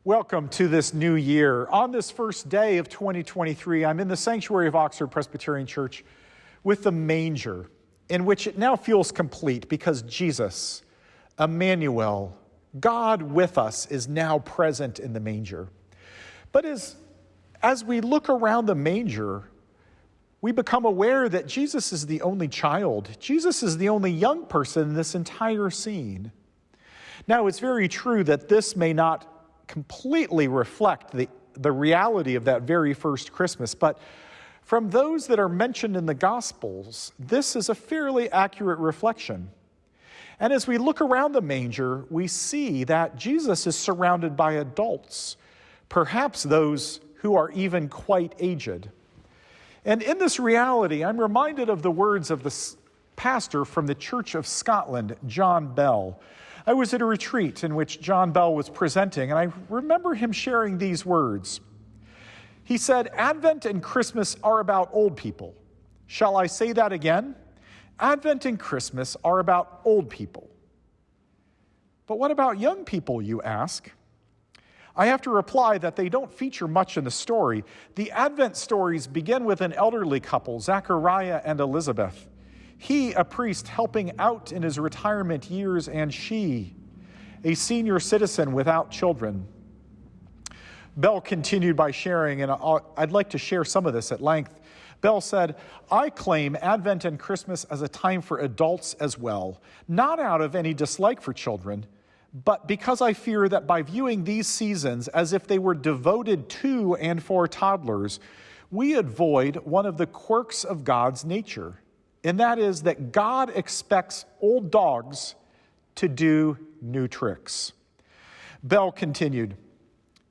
Welcome to this new year. On this first day of 2023, I'm in the sanctuary of Oxford Presbyterian Church with the manger, in which it now feels complete because Jesus, Emmanuel, God with us, is now present in the manger. But as we look around the manger, we become aware that Jesus is the only child. Jesus is the only young person in this entire scene. Now, it's very true that this may not completely reflect the reality of that very first Christmas, but from those that are mentioned in the Gospels, this is a fairly accurate reflection. And as we look around the manger, we see that Jesus is surrounded by adults, perhaps those who are even quite aged. And in this reality, I'm reminded of the words of the pastor from the Church of Scotland, John Bell. I was at a retreat in which John Bell was presenting, and I remember him sharing these words. He said, "Advent and Christmas are about old people." Shall I say that again? Advent and Christmas are about old people. But what about young people, you ask? I have to reply that they don't feature much in the story. The Advent stories begin with an elderly couple, Zachariah and Elizabeth. He, a priest helping out in his retirement years, and she, a senior citizen without children. Bell continued by sharing, and I'd like to share some of this at length. Bell said, "I claim Advent and Christmas as a time for adults as well, not out of any dislike for children, but because I fear that by viewing these seasons as if they were devoted to and for toddlers, we avoid one of the quirks of God's nature. And that is that God expects old dogs to do new tricks." Bell continued,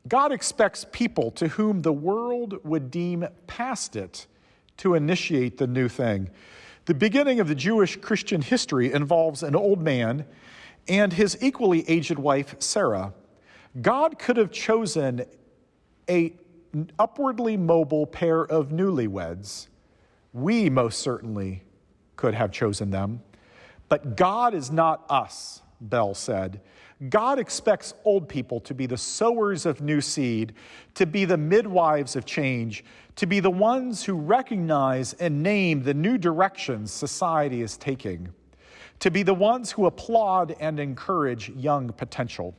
"God expects people to whom the world would deem past it to initiate the new thing. The beginning of the Jewish Christian history involves an old man and his equally aged wife, Sarah. God could have chosen an upwardly mobile pair of newlyweds. We most certainly could have chosen them. But God is not us," Bell said. God expects old people to be the sowers of new seed, to be the midwives of change, to be the ones who recognize and name the new directions society is taking, to be the ones who applaud and encourage young potential.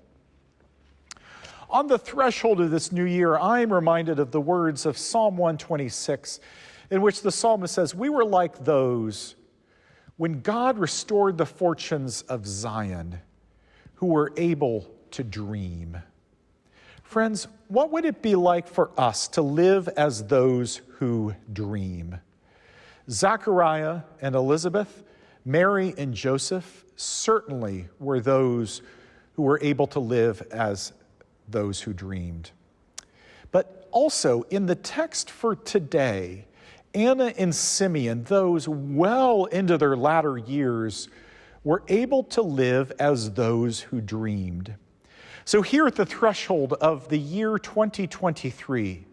On the threshold of this new year, I am reminded of the words of Psalm 126, in which the psalmist says, "We were like those when God restored the fortunes of Zion, who were able to dream." Friends, what would it be like for us to live as those who dream? Zachariah and Elizabeth, Mary and Joseph certainly were those who were able to live as those who dreamed. But also in the text for today, Anna and Simeon, those well into their latter years, were able to live as those who dreamed. So here at the threshold of the year 2023,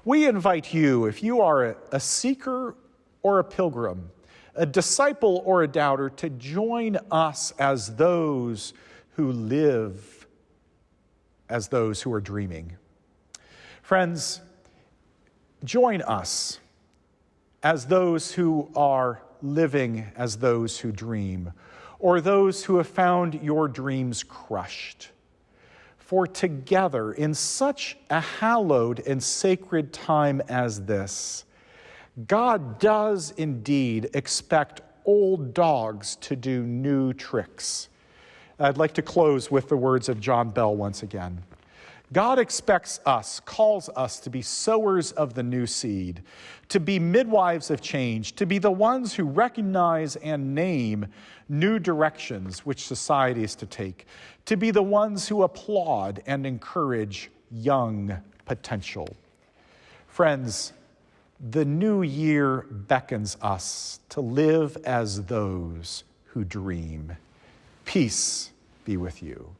we invite you, if you are a seeker or a pilgrim, a disciple or a doubter, to join us as those who live as those who are dreaming. Friends, join us as those who are living as those who dream, or those who have found your dreams crushed. For together, in such a hallowed and sacred time as this, God does indeed expect old dogs to do new tricks. I'd like to close with the words of John Bell once again. God expects us, calls us to be sowers of the new seed, to be midwives of change, to be the ones who recognize and name new directions which society is to take, to be the ones who applaud and encourage young potential. Friends, the new year beckons us to live as those who dream. Peace be with you.